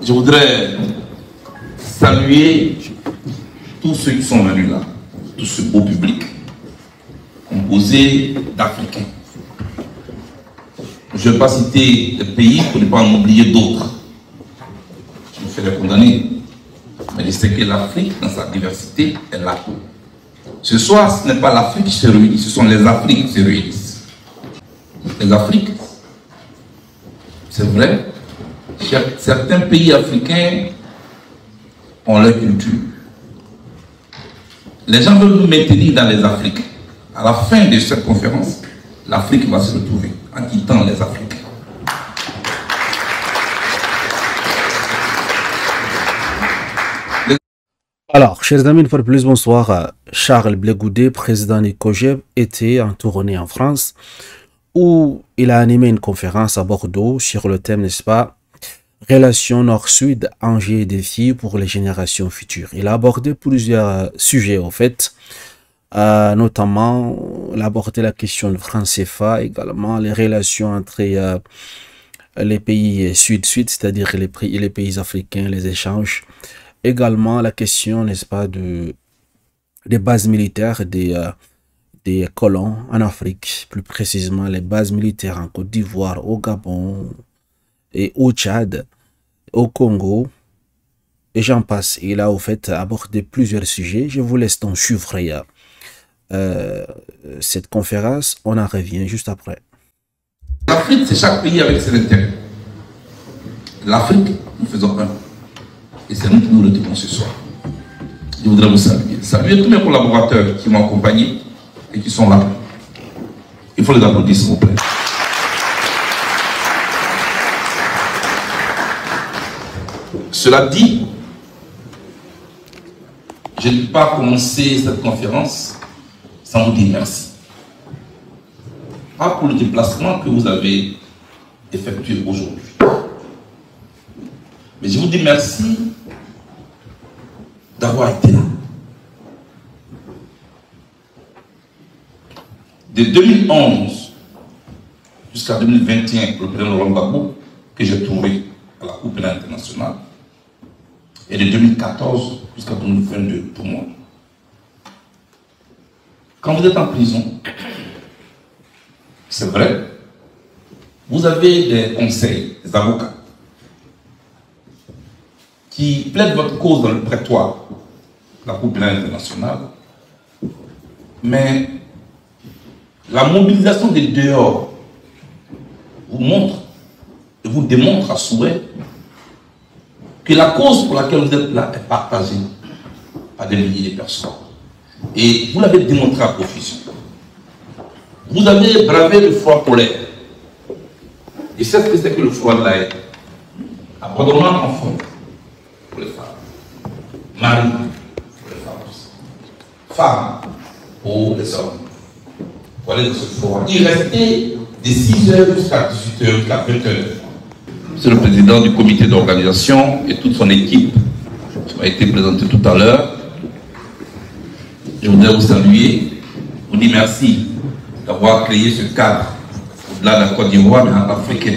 Je voudrais saluer tous ceux qui sont venus là, tout ce beau public composé d'Africains. Je ne vais pas citer les pays pour ne pas en oublier d'autres. Je me fais les condamner. Mais je sais que l'Afrique, dans sa diversité, est là. Ce soir, ce n'est pas l'Afrique qui se réunit, ce sont les Afriques qui se réunissent. Les Afriques, c'est vrai, certains pays africains ont leur culture. Les gens veulent nous maintenir dans les Afriques. À la fin de cette conférence, l'Afrique va se retrouver en quittant les Africains. Alors, chers amis, une fois de plus, bonsoir. Charles Blé Goudé, président du COJEP, était en tournée en France où il a animé une conférence à Bordeaux sur le thème, n'est-ce pas, relations Nord-Sud, enjeux et défis pour les générations futures. Il a abordé plusieurs sujets, en fait, notamment, il a abordé la question de franc CFA, également les relations entre les pays Sud-Sud, c'est-à-dire les pays africains, les échanges. Également la question, n'est-ce pas, des bases militaires des colons en Afrique, plus précisément les bases militaires en Côte d'Ivoire, au Gabon et au Tchad, au Congo, et j'en passe. Il a au fait abordé plusieurs sujets. Je vous laisse donc suivre cette conférence. On en revient juste après. L'Afrique, c'est chaque pays avec ses intérêts. L'Afrique, nous faisons un. Et c'est nous qui nous retenons ce soir. Je voudrais vous saluer. Saluer tous mes collaborateurs qui m'ont accompagné et qui sont là. Il faut les applaudir, s'il vous plaît. Cela dit, je ne peux pas commencer cette conférence sans vous dire merci. Pas pour le déplacement que vous avez effectué aujourd'hui. Mais je vous dis merci d'avoir été là. De 2011 jusqu'à 2021, pour le président Laurent Gbagbo, que j'ai trouvé à la Coupe pénale internationale, et de 2014 jusqu'à 2022 pour moi. Quand vous êtes en prison, c'est vrai, vous avez des conseils, des avocats, qui plaident votre cause dans le prétoire de la Cour pénale internationale, mais la mobilisation des dehors vous montre et vous démontre à souhait que la cause pour laquelle vous êtes là est partagée par des milliers de personnes. Et vous l'avez démontré à profusion. Vous avez bravé le froid polaire. Et c'est ce que c'est que le froid de la haine. Abandonnement enfant. Pour les femmes, mari pour les femmes aussi, femmes pour les hommes. Voilà de ce forum. Il restait de 6h jusqu'à 18h, jusqu'à 20h. C'est le président du comité d'organisation et toute son équipe qui m'a été présenté tout à l'heure. Je voudrais vous saluer, vous dire merci d'avoir créé ce cadre au-delà de la Côte d'Ivoire, mais en africain.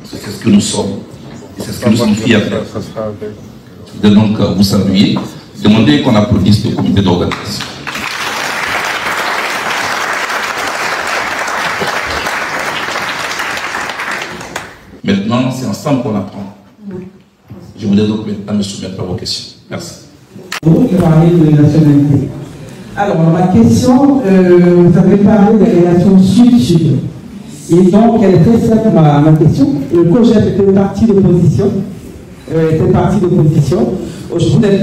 C'est ce que nous sommes. Et c'est ce que nous sommes fiers de faire. Je voudrais donc vous saluer, demander qu'on applaudisse le comité d'organisation. Maintenant, c'est ensemble qu'on apprend. Je voudrais donc maintenant me soumettre à vos questions. Merci. Vous parlez de nationalité. Alors, ma question, vous avez parlé des relations sud-sud. Et donc, elle est très simple, ma question. Le COJEP était parti d'opposition.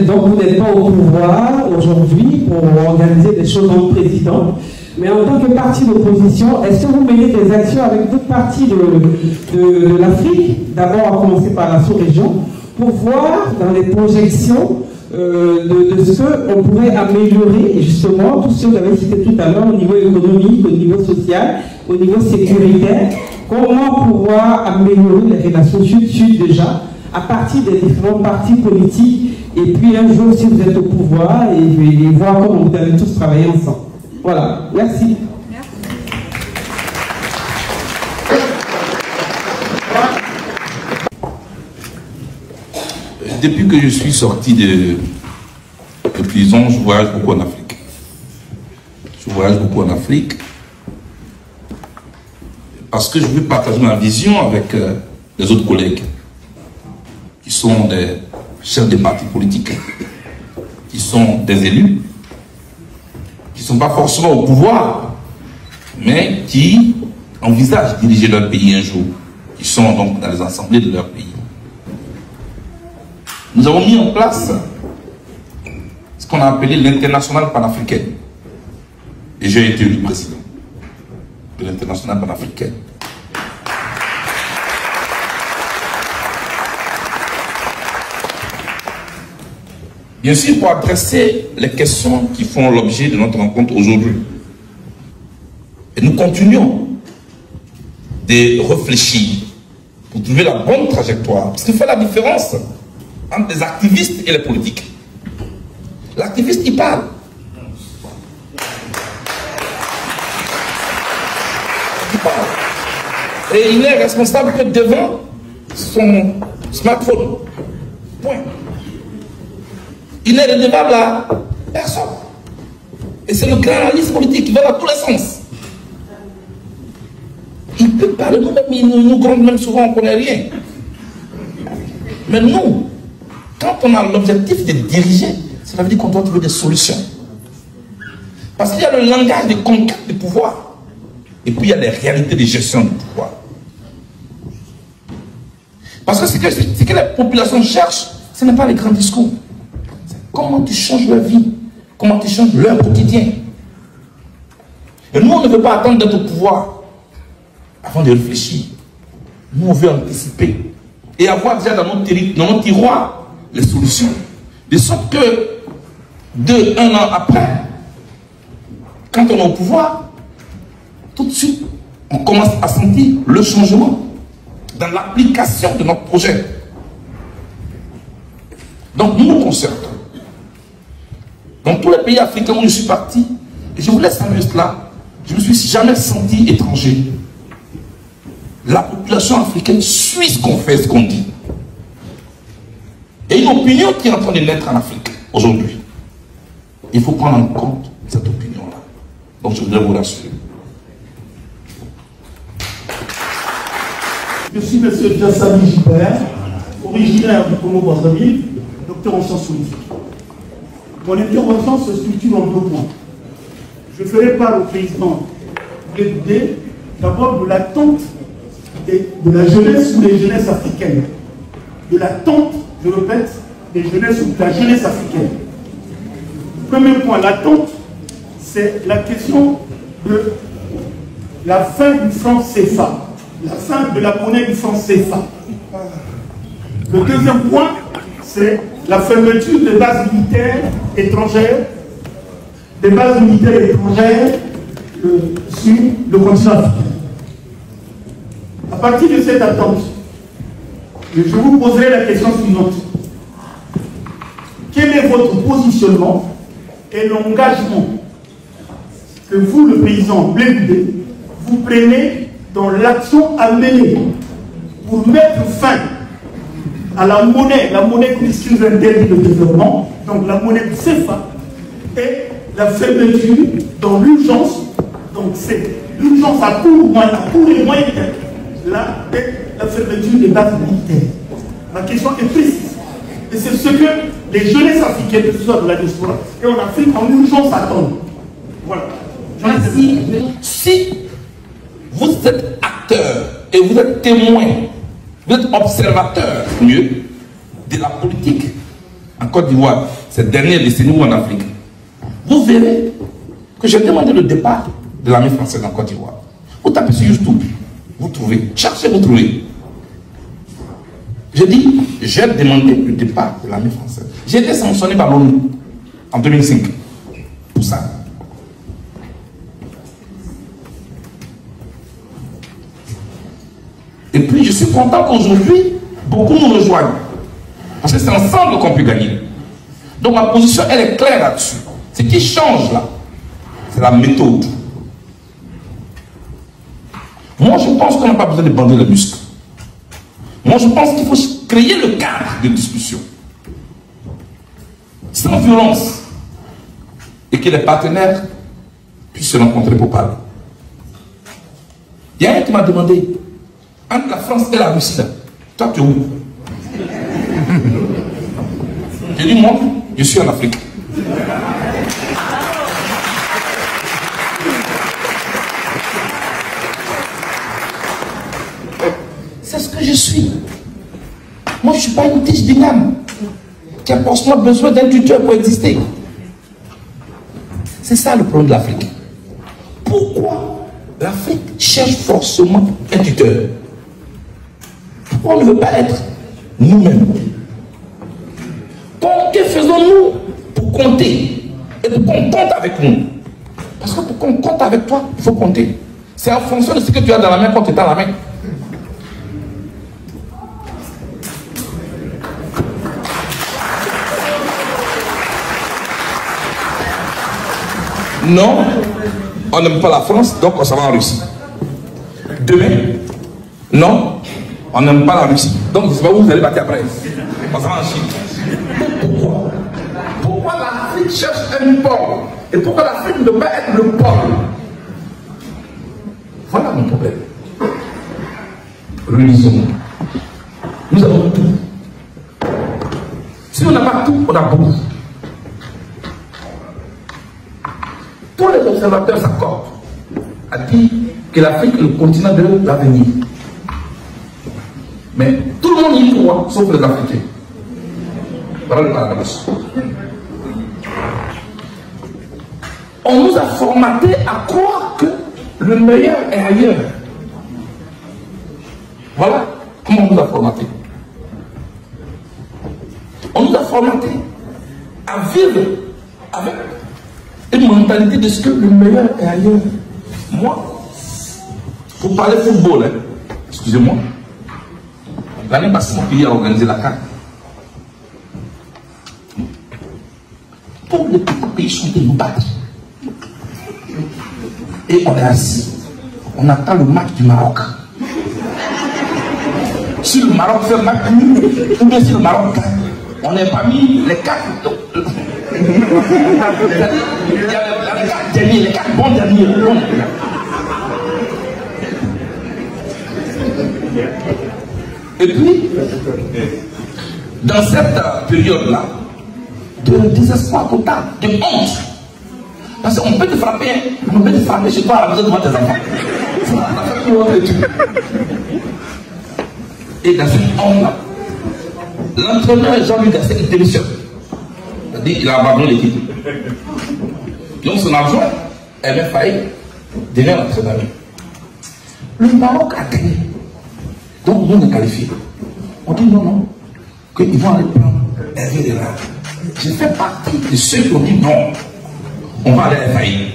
Donc, vous n'êtes pas au pouvoir aujourd'hui pour organiser des choses en président. Mais en tant que parti d'opposition, est-ce que vous menez des actions avec d'autres partis de l'Afrique, d'abord à commencer par la sous-région, pour voir dans les projections de ce qu'on pourrait améliorer, justement, tout ce que vous avez cité tout à l'heure, au niveau économique, au niveau social, au niveau sécuritaire, comment pouvoir améliorer les relations sud-sud déjà, à partir des différents partis politiques Et puis un jour, si vous êtes au pouvoir, et voir comment vous allez tous travailler ensemble. Voilà, merci. Depuis que je suis sorti de prison, je voyage beaucoup en Afrique. Je voyage beaucoup en Afrique parce que je veux partager ma vision avec les autres collègues qui sont des chefs de partis politiques, qui sont des élus, qui ne sont pas forcément au pouvoir, mais qui envisagent de diriger leur pays un jour, qui sont donc dans les assemblées de leur pays. Nous avons mis en place ce qu'on a appelé l'internationale panafricaine. Et j'ai été le président de l'internationale panafricaine. Bien sûr, pour adresser les questions qui font l'objet de notre rencontre aujourd'hui. Et nous continuons de réfléchir pour trouver la bonne trajectoire. Parce qu'il fait la différence entre les activistes et les politiques. L'activiste, il parle. Il parle. Et il n'est responsable que devant son smartphone. Point. Il n'est redevable à personne. Et c'est le grand analyste politique qui va dans tous les sens. Il peut parler nous-mêmes, il nous gronde même souvent, on ne connaît rien. Mais nous, quand on a l'objectif de diriger, cela veut dire qu'on doit trouver des solutions. Parce qu'il y a le langage de conquête du pouvoir. Et puis il y a les réalités de gestion du pouvoir. Parce que ce que les populations cherchent, ce n'est pas les grands discours. C'est comment tu changes leur vie, comment tu changes leur quotidien. Et nous, on ne veut pas attendre d'être au pouvoir avant de réfléchir. Nous, on veut anticiper et avoir déjà dans notre tiroir les solutions. De sorte que, un an après, quand on est au pouvoir, tout de suite, on commence à sentir le changement dans l'application de notre projet. Donc nous nous concertons. Dans tous les pays africains où je suis parti, et je vous laisse saluer cela, je ne me suis jamais senti étranger. La population africaine suit ce qu'on fait, ce qu'on dit. Et une opinion qui est en train de naître en Afrique aujourd'hui. Il faut prendre en compte cette opinion-là. Donc je voudrais vous rassurer. Je suis M. Jassami Gilbert, originaire du Congo-Brazzaville, docteur en sciences politiques. Mon intervention se structure en 2 points. Je ferai part au président Blé d'abord de l'attente de la jeunesse ou des jeunesses africaines. De l'attente, je répète, des jeunesses ou de la jeunesse africaine. Premier point, l'attente, c'est la question de la fin du franc CFA, la fin de la monnaie du franc CFA. Le deuxième point, c'est la fermeture des bases militaires étrangères, sur le continent africain. À partir de cette attente, je vous poserai la question suivante. Quel est votre positionnement et l'engagement que vous, le président Blé, vous prenez dans l'action à mener pour mettre fin à la monnaie qui nous interdit le développement, donc la monnaie du CFA, et la fermeture dans l'urgence, donc c'est l'urgence à court et moyen terme, la fermeture des bases militaires. Ma question est précise. Et c'est ce que les jeunesses africaines, que ce soit de la diaspora et en Afrique, en urgence attendent. Voilà. Merci. Si vous êtes acteur et vous êtes témoin, vous êtes observateur, mieux, de la politique en Côte d'Ivoire, cette dernière décennie ou en Afrique, vous verrez que j'ai demandé le départ de l'armée française en Côte d'Ivoire. Vous tapez sur YouTube, vous trouvez, cherchez, vous trouvez. Je dis, j'ai demandé le départ de l'armée française. J'ai été sanctionné par l'ONU en 2005 pour ça. Et puis je suis content qu'aujourd'hui, beaucoup nous rejoignent. Parce que c'est ensemble qu'on peut gagner. Donc ma position, elle est claire là-dessus. Ce qui change là, c'est la méthode. Moi, je pense qu'on n'a pas besoin de bander le muscle. Moi, je pense qu'il faut créer le cadre de discussion. Sans violence. Et que les partenaires puissent se rencontrer pour parler. Il y a un qui m'a demandé, entre la France et la Russie, là, toi tu es où? J'ai dit, moi, je suis en Afrique. C'est ce que je suis. Moi, je ne suis pas une tige d'igname qui a forcément besoin d'un tuteur pour exister. C'est ça le problème de l'Afrique. Pourquoi l'Afrique cherche forcément un tuteur? Pourquoi on ne veut pas être nous-mêmes? Que faisons-nous pour compter et pour qu'on compte avec nous? Parce que pour qu'on compte avec toi, il faut compter. C'est en fonction de ce que tu as dans la main quand tu es dans la main. Non, on n'aime pas la France, donc on s'en va en Russie. Demain, non, on n'aime pas la Russie, donc je ne sais pas où vous allez partir après. On s'en va en Chine. Pourquoi? Pourquoi l'Afrique cherche un pôle? Et pourquoi l'Afrique ne peut pas être le pôle? Voilà mon problème. Relisons. Nous avons tout. Si on n'a pas tout, on a beaucoup. Tous les observateurs s'accordent à dire que l'Afrique est le continent de l'avenir. Mais tout le monde y croit, sauf les Africains. Voilà le paradoxe. On nous a formatés à croire que le meilleur est ailleurs. Voilà comment on nous a formatés. On nous a formatés à vivre avec une mentalité de ce que le meilleur est ailleurs. Moi, pour parler football, hein, excusez-moi, l'année passée, mon pays a organisé la CAN. Tous les petits pays sont venus nous battre. Et on est assis. On attend le match du Maroc. Si le Maroc fait match, ou bien si le Maroc gagne, on est parmi les 4. Il y a les 4 derniers, les 4 bons derniers. Et puis, dans cette période-là, de désespoir total, de honte, parce qu'on peut te frapper, on peut te frapper chez toi à la maison devant tes enfants. Et dans cette honte-là, l'entraîneur Jean-Luc Gasset il démissionne. C'est-à-dire qu'il a abandonné l'équipe. Donc son adjoint, Hervé Faye, devient l'entraîneur. Le Maroc a gagné. Donc nous on est qualifiés. On dit non, qu'ils vont aller prendre Hervé de là. Je fais partie de ceux qui ont dit non. On va aller faillir.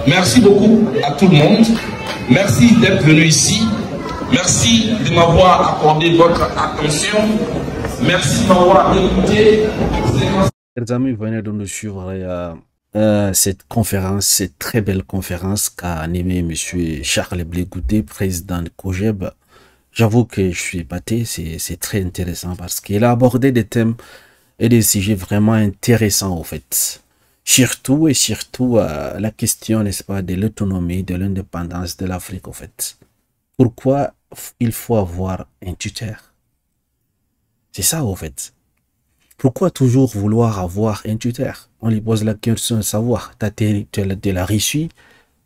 Merci beaucoup à tout le monde. Merci d'être venu ici. Merci de m'avoir accordé votre attention. Merci de m'avoir écouté. Chers amis, venez de nous suivre cette conférence, cette très belle conférence qu'a animée M. Charles Blé Goudé, président de COGEB. J'avoue que je suis épaté, c'est très intéressant parce qu'il a abordé des thèmes et des sujets vraiment intéressants au fait. Surtout la question, n'est-ce pas, de l'autonomie, de l'indépendance de l'Afrique au fait. Pourquoi il faut avoir un tuteur? C'est ça au fait. Pourquoi toujours vouloir avoir un tuteur? On lui pose la question de savoir, t'es de la Russie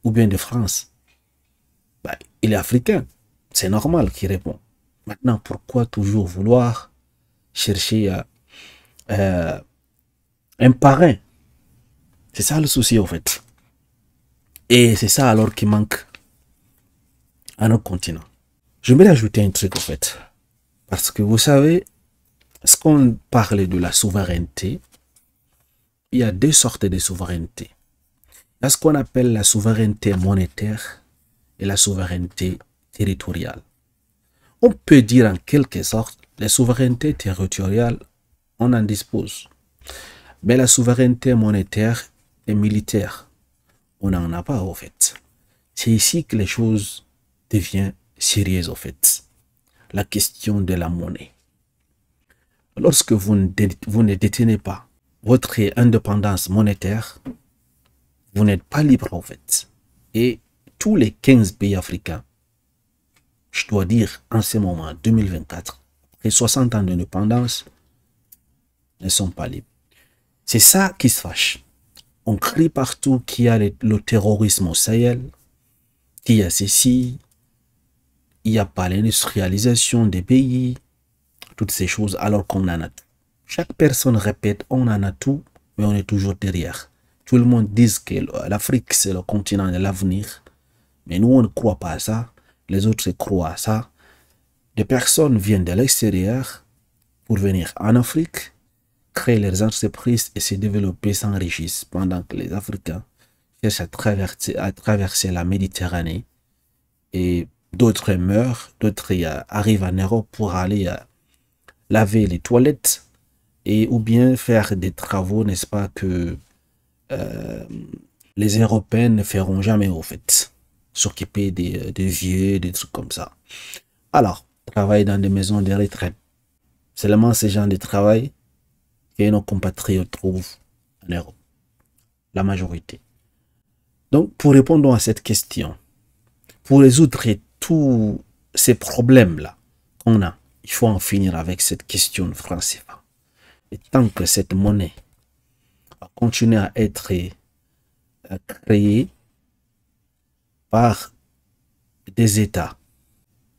ou bien de France? Bah, il est africain. C'est normal qu'il répond. Maintenant, pourquoi toujours vouloir chercher un parrain? C'est ça le souci, en fait. Et c'est ça alors qui manque à nos continents. Je vais ajouter un truc, en fait. Parce que vous savez, est-ce qu'on parle de la souveraineté? Il y a deux sortes de souveraineté. Il y a ce qu'on appelle la souveraineté monétaire et la souveraineté territoriale. On peut dire en quelque sorte, la souveraineté territoriale, on en dispose. Mais la souveraineté monétaire et militaire, on n'en a pas au fait. C'est ici que les choses deviennent sérieuses au fait. La question de la monnaie. Lorsque vous ne détenez pas votre indépendance monétaire, vous n'êtes pas libre en fait. Et tous les 15 pays africains, je dois dire en ce moment, 2024, après 60 ans d'indépendance, ne sont pas libres. C'est ça qui se fâche. On crie partout qu'il y a le terrorisme au Sahel, qu'il y a ceci, il n'y a pas l'industrialisation des pays, toutes ces choses, alors qu'on en a tout. Chaque personne répète, on en a tout, mais on est toujours derrière. Tout le monde dit que l'Afrique, c'est le continent de l'avenir, mais nous, on ne croit pas à ça. Les autres croient à ça. Des personnes viennent de l'extérieur pour venir en Afrique, créer leurs entreprises et se développer, s'enrichissent, pendant que les Africains cherchent à traverser la Méditerranée et d'autres meurent, d'autres arrivent en Europe pour aller laver les toilettes et ou bien faire des travaux, n'est-ce pas, que les Européens ne feront jamais au fait. S'occuper des vieux, des trucs comme ça. Alors, travailler dans des maisons de retraite. Seulement ces gens de travail que nos compatriotes trouvent en Europe. La majorité. Donc, pour répondre à cette question, pour résoudre tous ces problèmes-là qu'on a, il faut en finir avec cette question de franc CFA. Et tant que cette monnaie va continuer à être créée par des États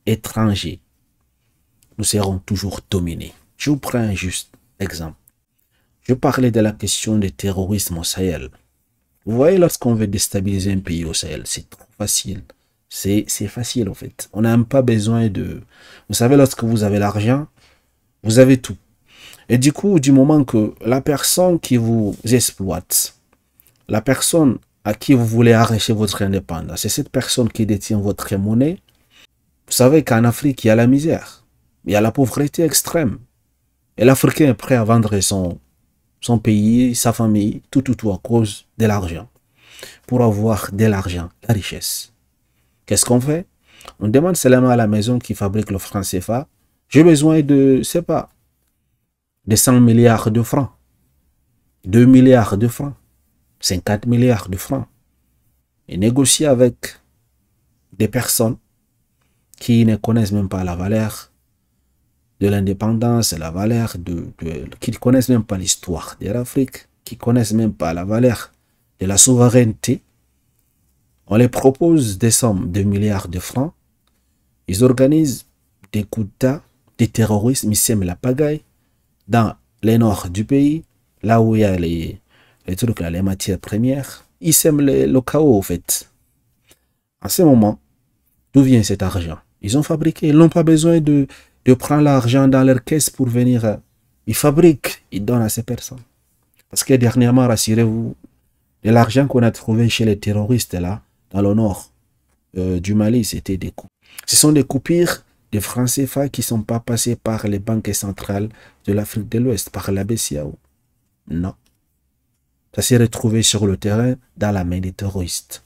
étrangers, nous serons toujours dominés. Je vous prends un juste exemple. Je parlais de la question du terrorisme au Sahel. Vous voyez, lorsqu'on veut déstabiliser un pays au Sahel, c'est trop facile. C'est facile en fait. On n'a même pas besoin de... Vous savez, lorsque vous avez l'argent, vous avez tout. Et du coup, du moment que la personne qui vous exploite, la personne à qui vous voulez arracher votre indépendance, c'est cette personne qui détient votre monnaie. Vous savez qu'en Afrique, il y a la misère. Il y a la pauvreté extrême. Et l'Africain est prêt à vendre son pays, sa famille, tout à cause de l'argent. Pour avoir de l'argent, la richesse. Qu'est-ce qu'on fait? On demande seulement à la maison qui fabrique le franc CFA, j'ai besoin de, je sais pas, de 100 milliards de francs, 2 milliards de francs, 50 milliards de francs. Et négocier avec des personnes qui ne connaissent même pas la valeur de l'indépendance, la valeur qui ne connaissent même pas l'histoire de l'Afrique, qui ne connaissent même pas la valeur de la souveraineté. On les propose des sommes de milliards de francs. Ils organisent des coups d'État, des terroristes, ils sèment la pagaille dans le nord du pays, là où il y a les trucs, là, les matières premières. Ils sèment le chaos, au fait. En ce moment, d'où vient cet argent? Ils ont fabriqué, ils n'ont pas besoin de prendre l'argent dans leur caisse pour venir. Ils fabriquent, ils donnent à ces personnes. Parce que dernièrement, rassurez-vous, de l'argent qu'on a trouvé chez les terroristes là, dans le nord du Mali, c'était des coupures. Ce sont des coupures de francs CFA qui ne sont pas passées par les banques centrales de l'Afrique de l'Ouest, par la BCEAO. Non. Ça s'est retrouvé sur le terrain dans la main des terroristes.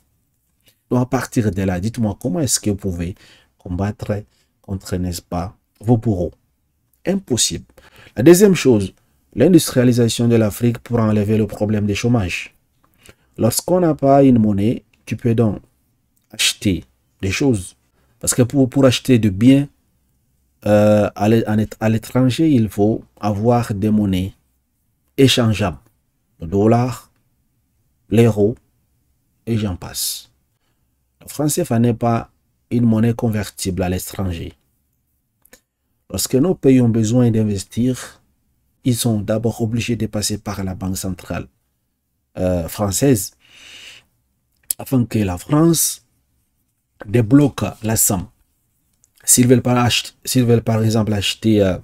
Donc à partir de là, dites-moi, comment est-ce que vous pouvez combattre contre, n'est-ce pas, vos bourreaux? Impossible. La deuxième chose, l'industrialisation de l'Afrique pour enlever le problème du chômage. Lorsqu'on n'a pas une monnaie, tu peux donc acheter des choses. Parce que pour acheter de biens à l'étranger, il faut avoir des monnaies échangeables. Le dollar, l'euro, et j'en passe. Le franc CFA n'est pas une monnaie convertible à l'étranger. Lorsque nos pays ont besoin d'investir, ils sont d'abord obligés de passer par la Banque centrale française afin que la France débloque la somme. S'ils veulent par exemple acheter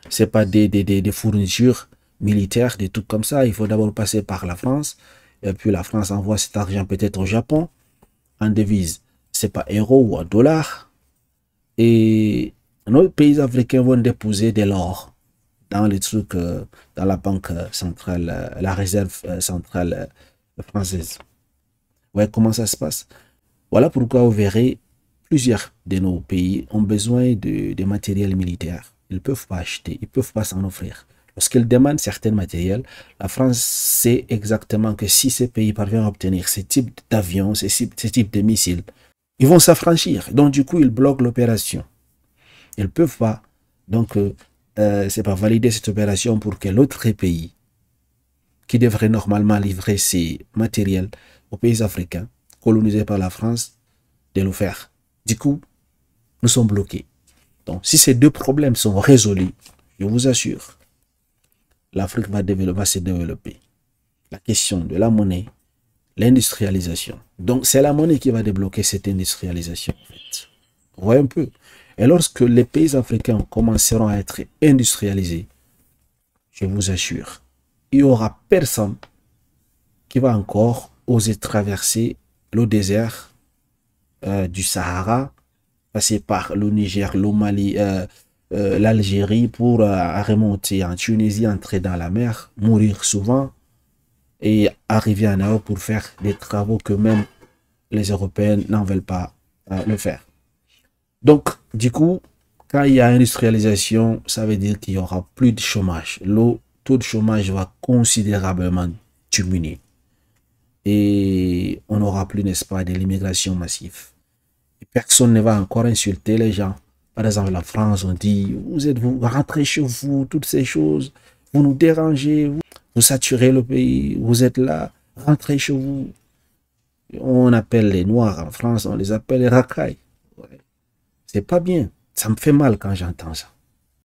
c'est pas des fournitures militaires, des trucs comme ça, il faut d'abord passer par la France et puis la France envoie cet argent peut-être au Japon en devise c'est pas euro ou en dollars. Et nos pays africains vont déposer de l'or dans les trucs, dans la banque centrale, la réserve centrale française. Ouais, comment ça se passe? Voilà pourquoi vous verrez, plusieurs de nos pays ont besoin de matériel militaire. Ils ne peuvent pas acheter, ils ne peuvent pas s'en offrir. Lorsqu'ils demandent certains matériels, la France sait exactement que si ces pays parviennent à obtenir ce type d'avions, ce type de missiles, ils vont s'affranchir. Donc du coup, ils bloquent l'opération. Ils ne peuvent pas. Donc, c'est pas valider cette opération pour que l'autre pays, qui devrait normalement livrer ces matériels aux pays africains, colonisés par la France, de le faire. Du coup, nous sommes bloqués. Donc, si ces deux problèmes sont résolus, je vous assure, l'Afrique va se développer. La question de la monnaie, l'industrialisation. Donc, c'est la monnaie qui va débloquer cette industrialisation. En fait. Vous voyez un peu. Et lorsque les pays africains commenceront à être industrialisés, je vous assure, il n'y aura personne qui va encore oser traverser le désert du Sahara, passer par le Niger, le Mali, l'Algérie pour remonter en Tunisie, entrer dans la mer, mourir souvent et arriver en Europe pour faire des travaux que même les Européens n'en veulent pas le faire. Donc, du coup, quand il y a industrialisation, ça veut dire qu'il n'y aura plus de chômage. Le taux de chômage va considérablement diminuer. Et on n'aura plus, n'est-ce pas, de l'immigration massive. Et personne ne va encore insulter les gens. Par exemple, la France, on dit, vous rentrez chez vous, toutes ces choses, vous nous dérangez, vous saturez le pays, vous êtes là, rentrez chez vous. On appelle les Noirs en France, on les appelle les racailles. Ouais. C'est pas bien. Ça me fait mal quand j'entends ça.